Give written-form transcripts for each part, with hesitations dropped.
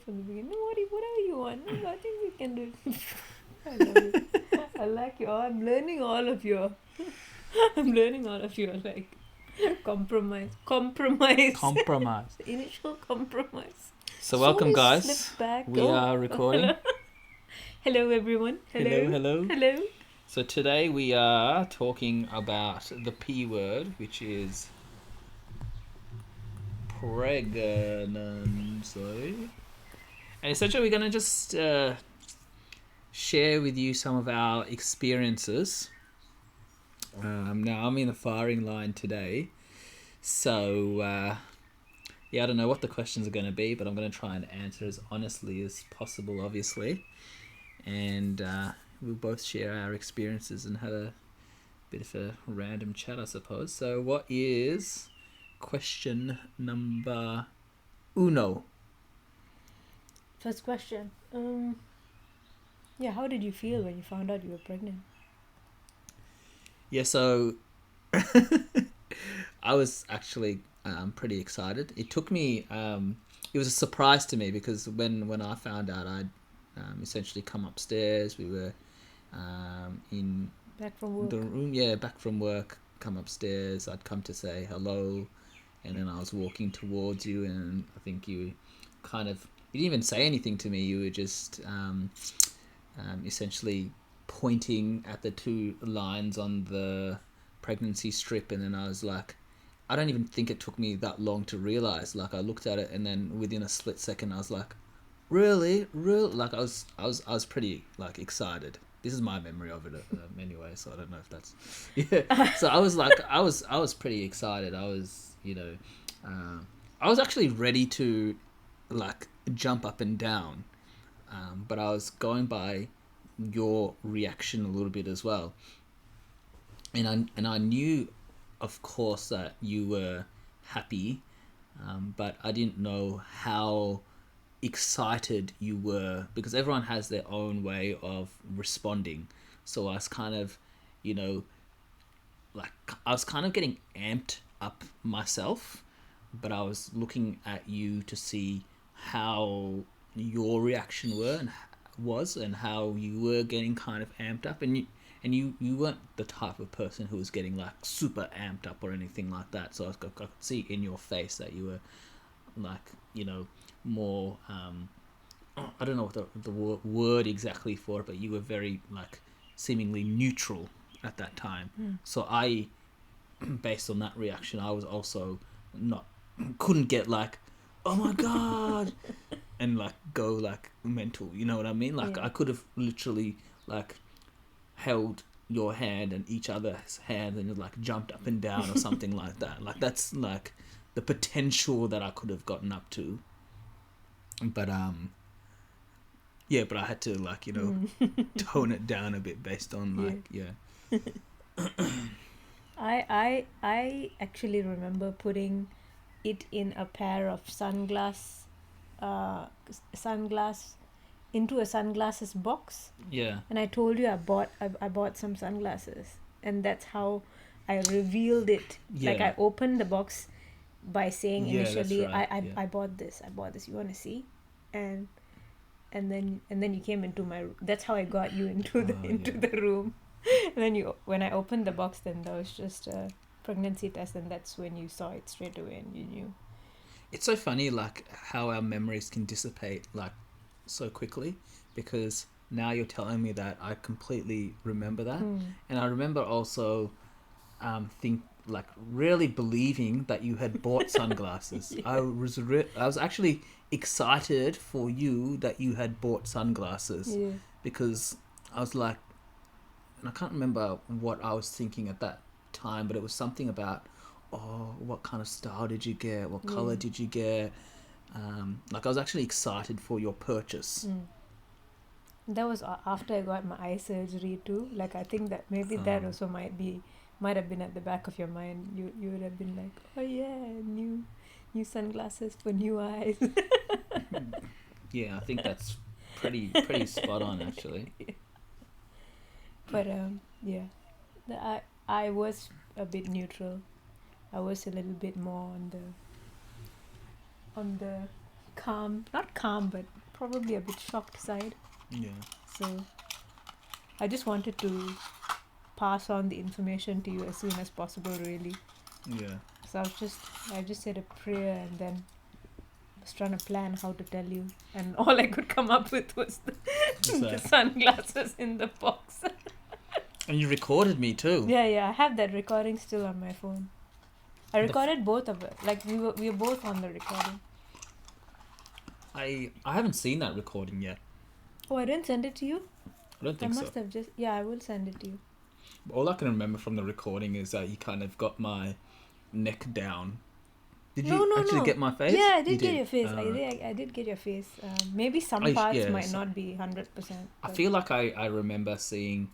from the beginning. No, whatever you want. No, I think we can do it. I love it. I like you. I'm learning all of your. I'm learning all of your like compromise. Compromise. The initial compromise. So welcome, guys. Slip back. We are recording. Hello, everyone. Hello. Hello. So today we are talking about the P word, which is pregnancy. And essentially, we're going to just share with you some of our experiences. Now, I'm in the firing line today. So, I don't know what the questions are going to be, but I'm going to try and answer as honestly as possible, obviously. And we'll both share our experiences and have a bit of a random chat, I suppose. So, what is question number uno? First question. How did you feel when you found out you were pregnant? Yeah, so I was actually pretty excited. It took me, it was a surprise to me because when I found out, I'd essentially come upstairs. We were in Back from work. the room, back from work, come upstairs. I'd come to say hello, and then I was walking towards you, and I think you didn't even say anything to me. You were just essentially pointing at the two lines on the pregnancy strip, and then I was like, I don't even think it took me that long to realize. Like, I looked at it, and then within a split second I was like, really, like I was pretty like excited. This is my memory of it anyway, so I don't know if that's so I was like, I was pretty excited. I was I was actually ready to like jump up and down, but I was going by your reaction a little bit as well, and I knew, of course, that you were happy, but I didn't know how excited you were, because everyone has their own way of responding. So I was kind of, like I was kind of getting amped up myself, but I was looking at you to see how your reaction was and how you were getting kind of amped up, and you weren't the type of person who was getting like super amped up or anything like that. So I could see in your face that you were like, more I don't know what the word exactly for it, but you were very like seemingly neutral at that time. So I, based on that reaction, I was also couldn't get like, oh my god, and like go like mental, you know what I mean? Like, I could have literally like held your hand and each other's hand and like jumped up and down or something like that. Like, that's like the potential that I could have gotten up to. But but I had to like, tone it down a bit based on like I actually remember putting it in a pair of sunglasses into a sunglasses box. And I told you I bought some sunglasses, and that's how I revealed it. Like, I opened the box by saying initially, right. I bought this, you want to see? And then you came into my room. That's how I got you into the room. And then when I opened the box, then that was just a pregnancy test, and that's when you saw it straight away and you knew. It's so funny like how our memories can dissipate like so quickly, because now you're telling me that I completely remember that. And I remember also really believing that you had bought sunglasses. I was actually excited for you that you had bought sunglasses, because I was like, and I can't remember what I was thinking at that time, but it was something about, oh, what kind of style did you get? What color did you get? Like, I was actually excited for your purchase. That was after I got my eye surgery too. Like, I think that maybe that also might have been at the back of your mind. You would have been like, oh yeah, new sunglasses for new eyes. Yeah, I think that's pretty spot on actually. But I was a bit neutral. I was a little bit more on the calm, not calm, but probably a bit shocked side. Yeah. So I just wanted to pass on the information to you as soon as possible, really. Yeah. So I just said a prayer and then was trying to plan how to tell you, and all I could come up with was the sunglasses in the box. And you recorded me too. Yeah, I have that recording still on my phone. I recorded both of it. Like we were both on the recording. I haven't seen that recording yet. Oh, I didn't send it to you? I don't think so. I must have just... Yeah, I will send it to you. All I can remember from the recording is that you kind of got my neck down. Did you actually get my face? Yeah, I did get your face. Right. I did get your face. Maybe some parts might not be 100%. I feel like I remember seeing...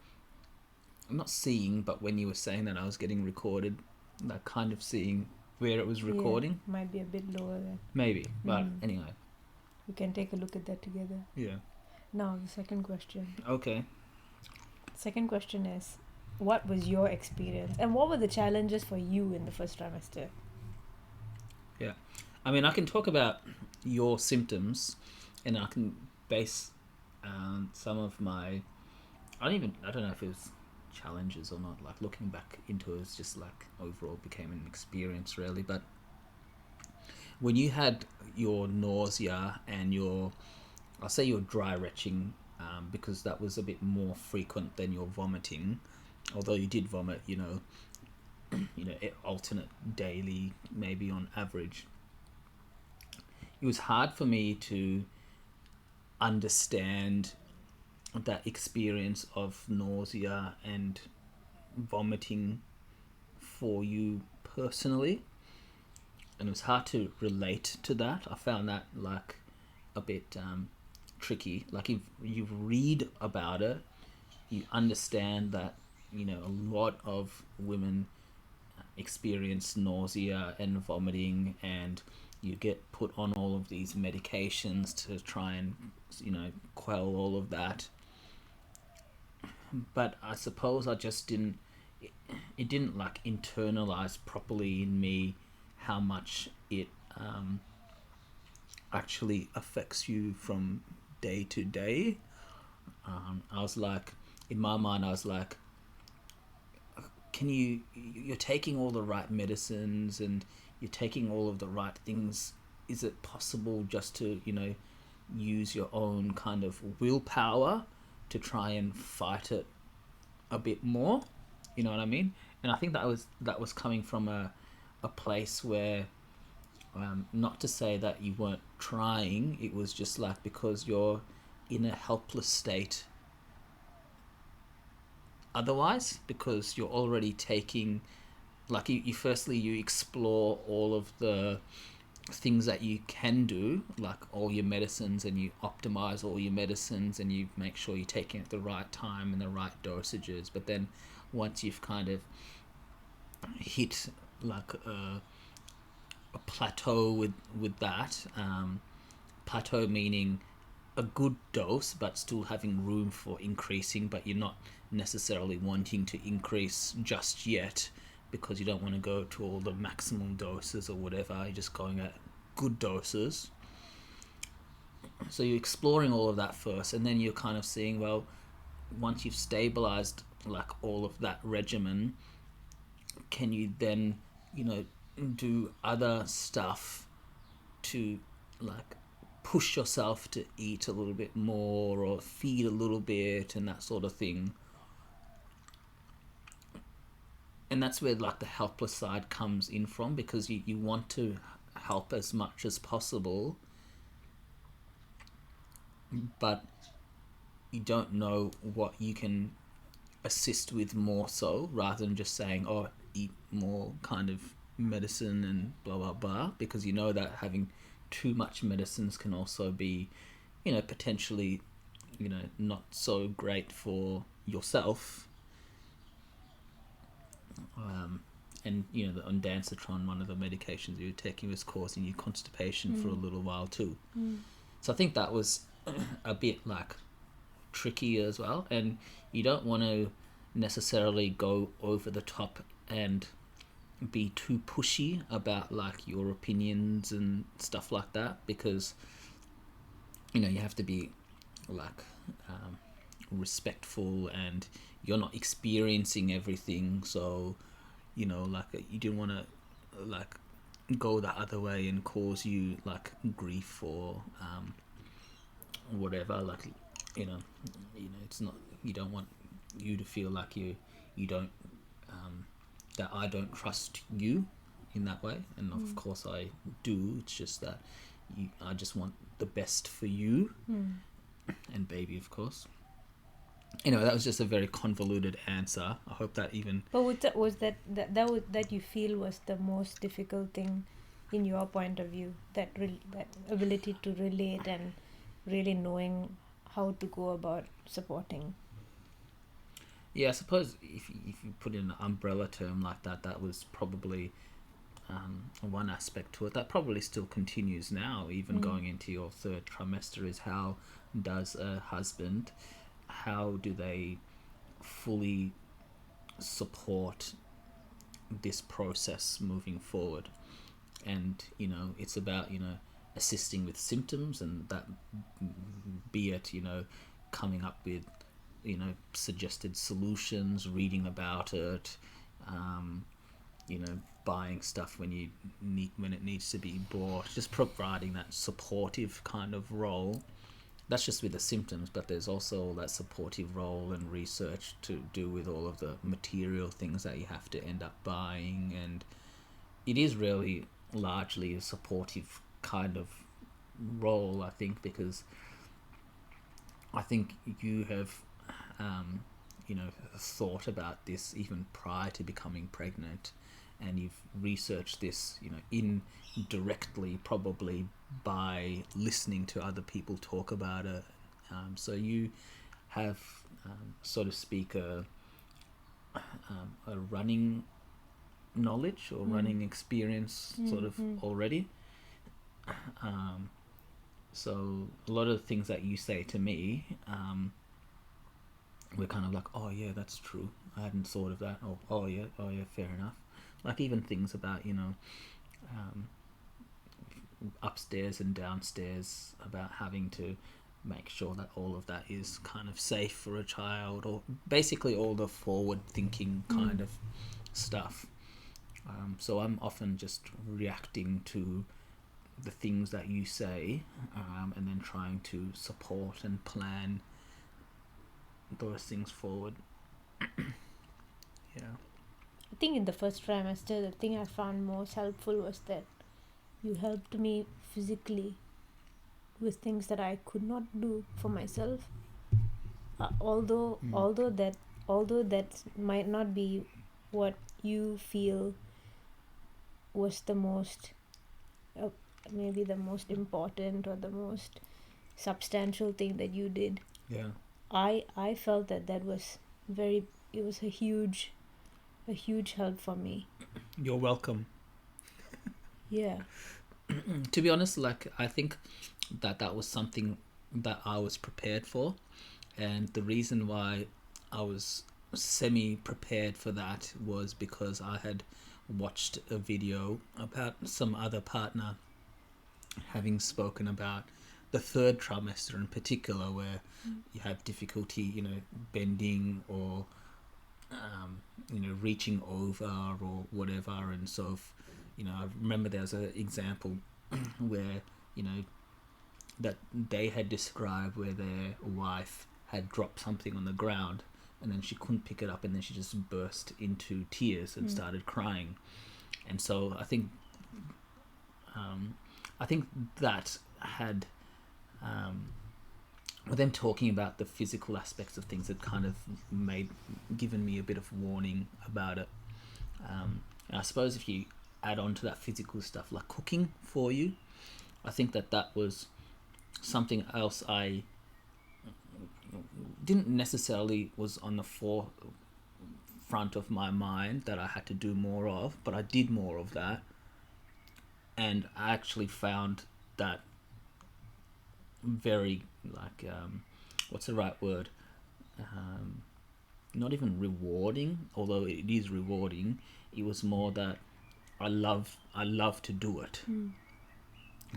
Not seeing, but when you were saying that I was getting recorded, like kind of seeing where it was recording. Yeah, might be a bit lower there. Maybe, but anyway. We can take a look at that together. Yeah. Now, the second question. Okay. Second question is, what was your experience? And what were the challenges for you in the first trimester? Yeah. I mean, I can talk about your symptoms and I can base some of my... I don't know if it was challenges or not. Like, looking back into it, it's just like overall became an experience, really. But when you had your nausea and I'll say your dry retching, because that was a bit more frequent than your vomiting, although you did vomit, alternate daily, maybe on average. It was hard for me to understand that experience of nausea and vomiting for you personally, and it was hard to relate to that. I found that like a bit tricky. Like, if you read about it, you understand that a lot of women experience nausea and vomiting, and you get put on all of these medications to try and quell all of that. But I suppose I just didn't like internalize properly in me how much it actually affects you from day to day. I was like, in my mind, I was like, you're taking all the right medicines and you're taking all of the right things. Is it possible just to, use your own kind of willpower to try and fight it a bit more? You know what I mean? And I think that was coming from a place where, not to say that you weren't trying, it was just like, because you're in a helpless state otherwise, because you're already taking, like, you firstly you explore all of the things that you can do, like all your medicines, and you optimize all your medicines and you make sure you're taking it at the right time and the right dosages. But then once you've kind of hit like a plateau with that, plateau meaning a good dose but still having room for increasing, but you're not necessarily wanting to increase just yet because you don't want to go to all the maximum doses or whatever. You're just going at good doses. So you're exploring all of that first, and then you're kind of seeing, well, once you've stabilized like all of that regimen, can you then do other stuff to like push yourself to eat a little bit more or feed a little bit and that sort of thing. And that's where like the helpless side comes in from, because you want to help as much as possible, but you don't know what you can assist with more so, rather than just saying, oh, eat more kind of medicine and blah blah blah, because you know that having too much medicines can also be potentially not so great for yourself. And on Dancertron, one of the medications you were taking was causing you constipation for a little while too. So I think that was a bit like tricky as well, and you don't want to necessarily go over the top and be too pushy about like your opinions and stuff like that, because you have to be like respectful, and you're not experiencing everything, so like you didn't want to like go the other way and cause you like grief or whatever, like it's not, you don't want you to feel like you don't that I don't trust you in that way, and of course I do. It's just that I just want the best for you and baby, of course. Anyway, that was just a very convoluted answer. I hope that even. But that you feel was the most difficult thing in your point of view, that ability to relate and really knowing how to go about supporting. Yeah, I suppose if you put in an umbrella term like that, that was probably one aspect to it. That probably still continues now, even going into your third trimester, is how does a husband, how do they fully support this process moving forward? And it's about assisting with symptoms, and that, be it coming up with suggested solutions, reading about it, buying stuff when it needs to be bought, just providing that supportive kind of role. That's just with the symptoms, but there's also that supportive role and research to do with all of the material things that you have to end up buying, and it is really largely a supportive kind of role, I think, because I think you have thought about this even prior to becoming pregnant, and you've researched this indirectly, probably by listening to other people talk about it. So you have, so to speak, a running knowledge or running experience sort of already. So a lot of the things that you say to me, we're kind of like, oh yeah, that's true, I hadn't thought of that. Oh yeah, fair enough. Like even things about upstairs and downstairs, about having to make sure that all of that is kind of safe for a child, or basically all the forward thinking kind of stuff. So I'm often just reacting to the things that you say, and then trying to support and plan those things forward. Yeah. I think in the first trimester, the thing I found most helpful was that you helped me physically with things that I could not do for myself. Although that might not be what you feel was the most, maybe the most important or the most substantial thing that you did. Yeah. I felt that was it was a huge help for me. You're welcome. Yeah. To be honest, like I think that was something that I was prepared for, and the reason why I was semi-prepared for that was because I had watched a video about some other partner having spoken about the third trimester in particular, where you have difficulty, bending or reaching over or whatever. And so I remember there was an example where that they had described where their wife had dropped something on the ground, and then she couldn't pick it up, and then she just burst into tears and started crying. And so I think that had with them talking about the physical aspects of things, had kind of given me a bit of warning about it. And I suppose if you add on to that physical stuff like cooking for you, I think that was something else I didn't necessarily was on the forefront of my mind that I had to do more of, but I did more of that, and I actually found that very what's the right word, not even rewarding, although it is rewarding. It was more that I love to do it.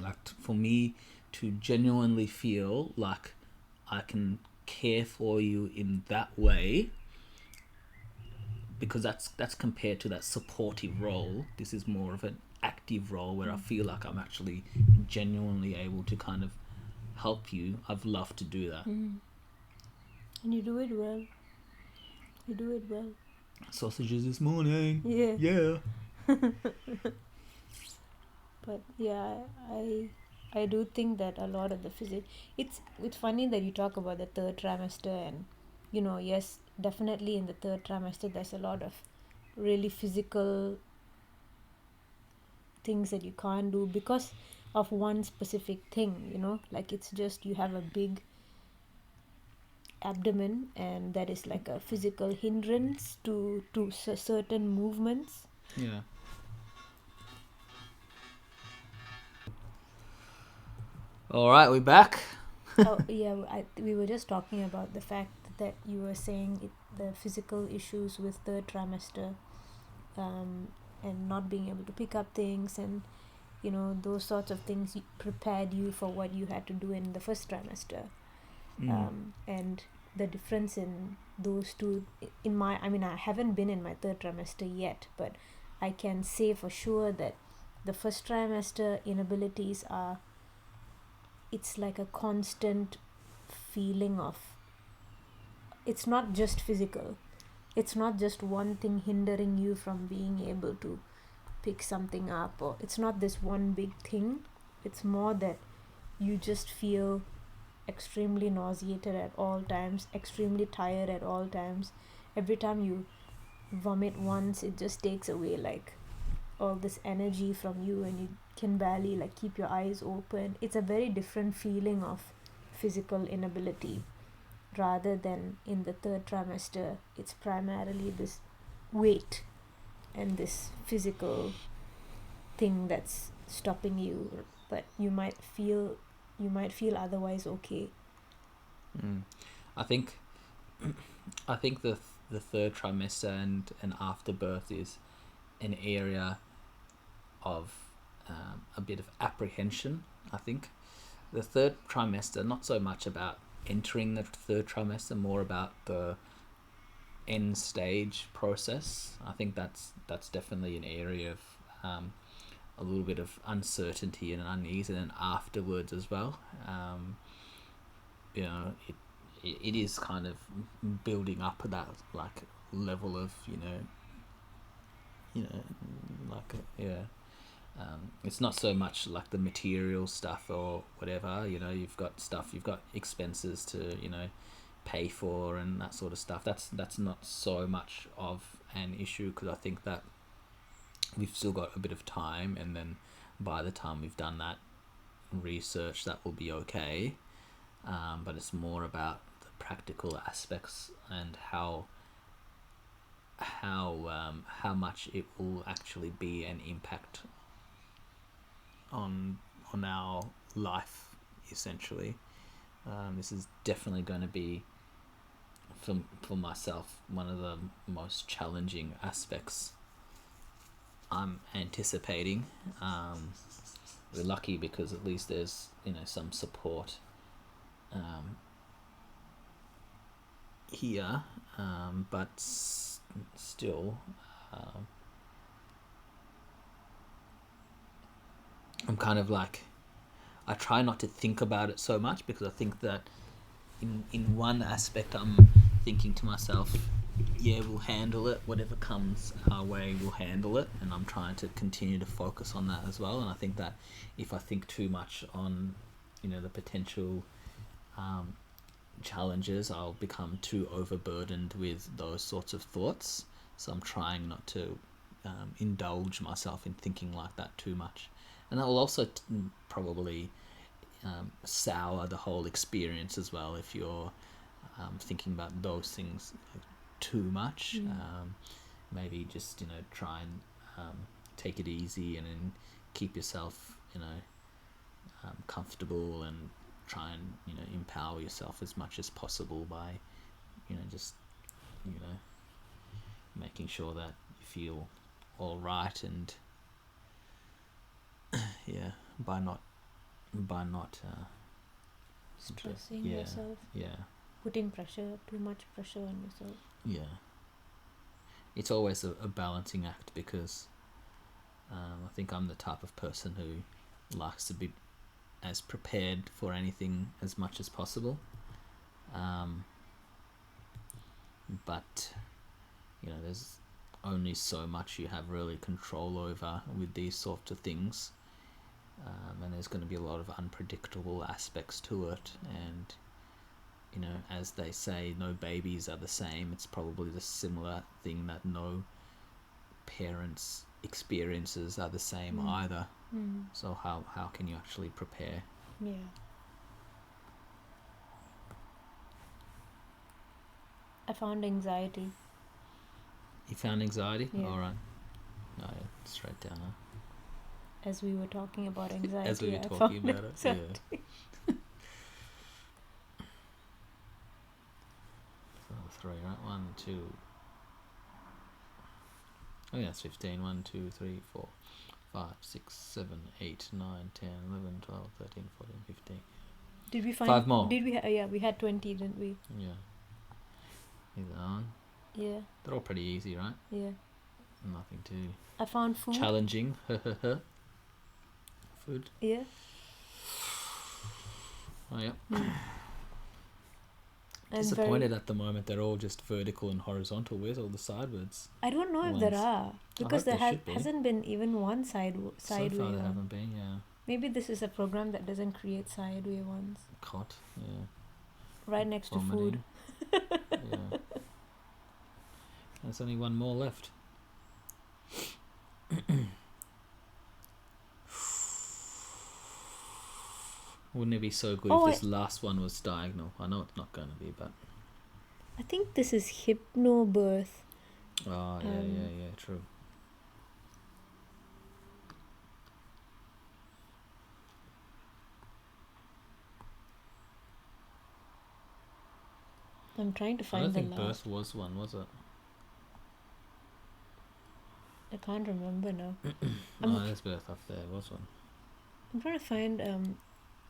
Like for me, to genuinely feel like I can care for you in that way, because that's compared to that supportive role. This is more of an active role where I feel like I'm actually genuinely able to kind of help you. I've loved to do that. And you do it well. You do it well. Sausages this morning. Yeah. Yeah. But yeah, I do think that a lot of the physics. It's funny that you talk about the third trimester, and yes, definitely in the third trimester there's a lot of really physical things that you can't do because of one specific thing. Like it's just you have a big abdomen, and that is like a physical hindrance to certain movements. Yeah. All right, we're back. Oh yeah, we were just talking about the fact that you were saying the physical issues with third trimester, and not being able to pick up things, and those sorts of things prepared you for what you had to do in the first trimester. And the difference in those two, I haven't been in my third trimester yet, but I can say for sure that the first trimester inabilities are, it's like a constant feeling of, it's not just physical, it's not just one thing hindering you from being able to pick something up, or it's not this one big thing. It's more that you just feel extremely nauseated at all times, extremely tired at all times. Every time you vomit once, it just takes away like all this energy from you, and you can barely like keep your eyes open. It's a very different feeling of physical inability, rather than in the third trimester. It's primarily this weight and this physical thing that's stopping you, but you might feel otherwise okay. I think the third trimester and after birth is an area of a bit of apprehension. I think the third trimester, not so much about entering the third trimester, more about the end stage process. I think that's definitely an area of a little bit of uncertainty and unease, and then afterwards as well. It is kind of building up that like level of it's not so much like the material stuff or whatever. You've got expenses to pay for and that sort of stuff. That's not so much of an issue, because I think that we've still got a bit of time, and then by the time we've done that research, that will be okay. But it's more about the practical aspects and how much it will actually be an impact on our life, essentially. This is definitely going to be, for myself, one of the most challenging aspects I'm anticipating. We're lucky because at least there's some support here, but still, I'm kind of like, I try not to think about it so much, because I think that in one aspect I'm thinking to myself, yeah, we'll handle it, whatever comes our way, we'll handle it, and I'm trying to continue to focus on that as well. And I think that if I think too much on the potential challenges, I'll become too overburdened with those sorts of thoughts. So I'm trying not to indulge myself in thinking like that too much, and that will also probably sour the whole experience as well if you're thinking about those things too much. Maybe just try and take it easy, and then keep yourself comfortable, and try and empower yourself as much as possible by just making sure that you feel all right, and by not by not Stressing yeah, yourself, yeah, putting pressure, too much pressure on yourself. yeah. It's always a balancing act because I think I'm the type of person who likes to be as prepared for anything as much as possible. But there's only so much you have really control over with these sorts of things, and there's going to be a lot of unpredictable aspects to it. And as they say, no babies are the same. It's probably the similar thing that no parents' experiences are the same either. So how can you actually prepare? Yeah. I found anxiety. You found anxiety? Yeah. All right. No, yeah, straight down. Huh? As we were talking about anxiety, As we were I talking found about it, anxiety. yeah. So 3, right? 1, 2. Oh yeah, it's 15. 1, 2, 3, 4, 5, 6, 7, 8, 9, 10, 11, 12, 13, 14, 15. Did we find 5 more? Did we? Yeah, we had 20, didn't we? Yeah. Either on. Yeah. They're all pretty easy, right? Yeah. Nothing too I found food. challenging. Food. Yeah. Oh yeah. And Disappointed at the moment they're all just vertical and horizontal. Where's all the sideways? I don't know if ones? there are, because hope there there should be. hasn't been even one sideway So far there one. haven't been, yeah. Maybe this is a program that doesn't create sideway ones. Cot, yeah. Right next to Vomiting. food. Yeah. There's only one more left. Wouldn't it be so good if this last one was diagonal? I know it's not going to be, but... I think this is hypnobirth. Oh, yeah, true. I'm trying to find I don't the think last. birth was one, was it? I can't remember now. No, there's birth up there. Was one. I'm trying to find. I'm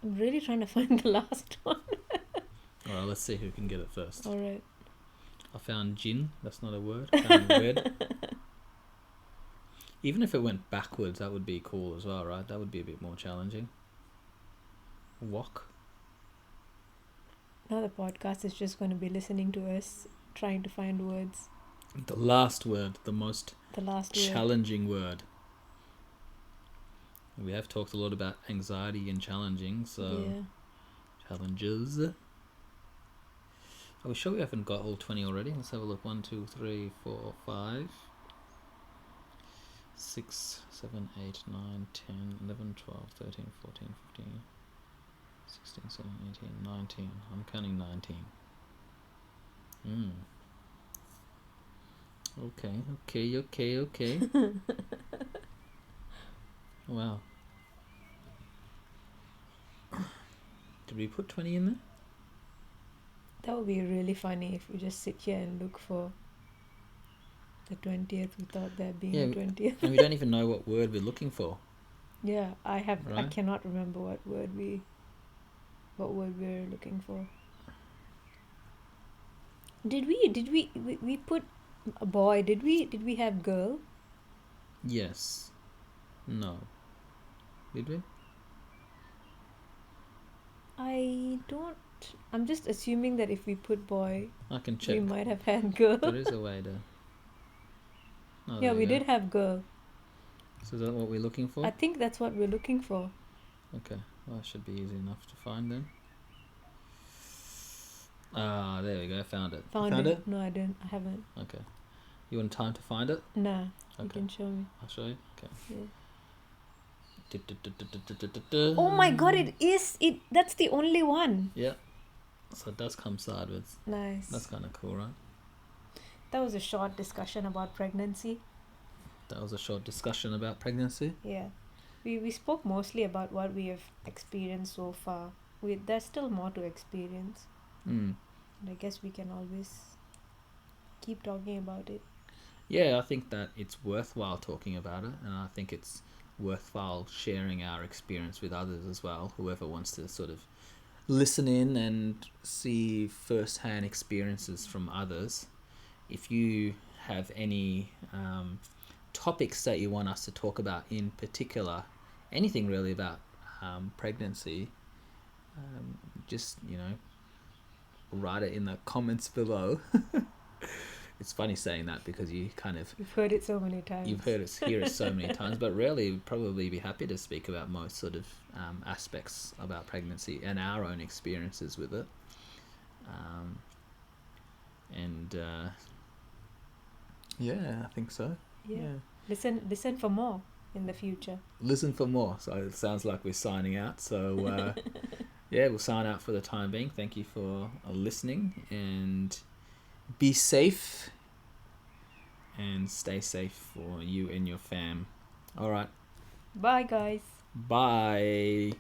really trying to find the last one. Alright, let's see who can get it first. Alright. I found gin. That's not a word. I found red. Even if it went backwards, that would be cool as well, right? That would be a bit more challenging. Wok. Now the podcast is just going to be listening to us trying to find words. The last word, the most challenging word. We have talked a lot about anxiety and challenging, so challenges. Are we sure we haven't got all 20 already? Let's have a look. 1, 2, 3, 4, 5, 6, 7, 8, 9, 10, 11, 12, 13, 14, 15, 16, 17, 18, 19. I'm counting 19. Okay. Wow. Did we put 20 in there? That would be really funny if we just sit here and look for the 20th without there being a 20th. And we don't even know what word we're looking for. Yeah, I Right? cannot remember what word we're looking for. Did we put a boy? Did we have girl? Yes. No. Did we? I'm just assuming that if we put boy, I can check. we might have had girl. There is a way to... Oh, Yeah, we did have girl. So is that what we're looking for? I think that's what we're looking for. Okay. Well, that should be easy enough to find then. Ah, there we go. Found it. Found it? No, I didn't. I haven't. Okay. You want time to find it? Nah, you Okay. can show me. I'll show you. Okay. Yeah. Oh Oh my god, it is! That's the only one. Yeah. So it does come sideways. Nice. That's kind of cool, right? That was a short discussion about pregnancy. That was a short discussion about pregnancy. Yeah. We spoke mostly about what we have experienced so far. There's still more to experience. And I guess we can always keep talking about it. Yeah, I think that it's worthwhile talking about it, and I think it's worthwhile sharing our experience with others as well. Whoever wants to sort of listen in and see first-hand experiences from others. If you have any topics that you want us to talk about in particular, anything really about pregnancy, just, write it in the comments below. It's funny saying that because you've heard it so many times. Hear it so many times, but really would probably be happy to speak about most sort of aspects about pregnancy and our own experiences with it. Yeah, I think so. Yeah. Listen for more in the future. Listen for more. So it sounds like we're signing out. So yeah, we'll sign out for the time being. Thank you for listening, and be safe and stay safe for you and your fam. All right. Bye, guys. Bye.